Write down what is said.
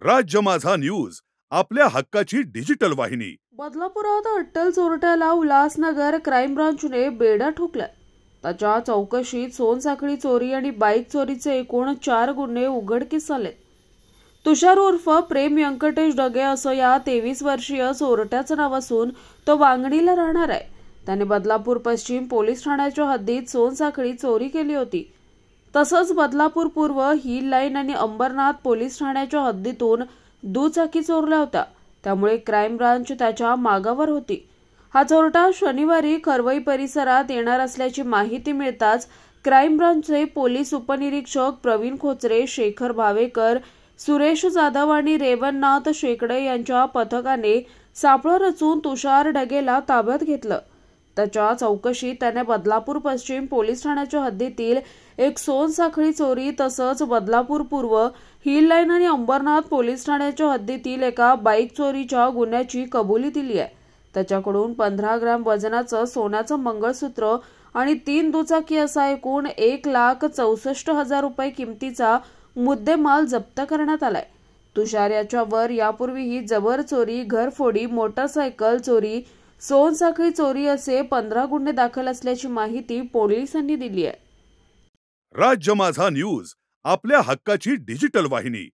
राज्य माझा न्यूज आपल्या हक्काची डिजिटल वाहिनी। बदलापुरात अट्टल चोरट्याला उल्हासनगर क्राईम ब्रांचने बेडा ठोकलाय। त्याच्या चौकशीत सोनसाखळी चोरी आणि बाईक चोरीचे एकूण 4 गुन्हे उघडकीस आले। तुषार उर्फ प्रेम व्यंकटेश डगे असं या 23 वर्षीय चोरट्याचं नाव असून तो वांगणीला राहणार आहे। त्याने बदलापूर पश्चिम पोलीस ठाण्याच्या हद्दीत सोनसाखळी चोरी केली होती। तसंच बदलापूर पूर्व हिल लाईन आणि अंबरनाथ पोलीस ठाण्याच्या हद्दीतून दुचाकी चोरल्या होत्या। त्यामुळे क्राईम ब्रांच त्याच्या मागावर होती। हा चोरटा शनिवारी खरवई परिसरात येणार असल्याची माहिती मिळताच क्राईम ब्रांचचे पोलीस उपनिरीक्षक प्रवीण खोचरे, शेखर भावेकर, सुरेश जाधव आणि रेवणनाथ शेकडे यांच्या पथकाने सापळा रचून तुषार डगेला ताब्यात घेतलं। त्याच्या चौकशीत त्याने बदलापूर पश्चिम पोलीस ठाण्याच्या हद्दीतील एक सोनसाखळी चोरी तसंच बदलापूर पूर्व हिल लाईन आणि अंबरनाथ पोलीस ठाण्याच्या हद्दीतील एका बाईक चोरीच्या गुन्ह्याची कबुली दिली आहे। त्याच्याकडून 15 ग्रॅम वजनाचं सोन्याचं मंगळसूत्र आणि 3 दुचाकी असा एकूण 1,64,000 रुपये किमतीचा मुद्देमाल जप्त करण्यात आलाय। तुषार याच्यावर यापूर्वीही जबर चोरी, घरफोडी, मोटरसायकल चोरी, सोनसाखळी चोरी असे 15 गुन्हे दाखल असल्याची माहिती पोलिसांनी दिली आहे। राज्य माझा न्यूज आपल्या हक्काची डिजिटल वाहिनी।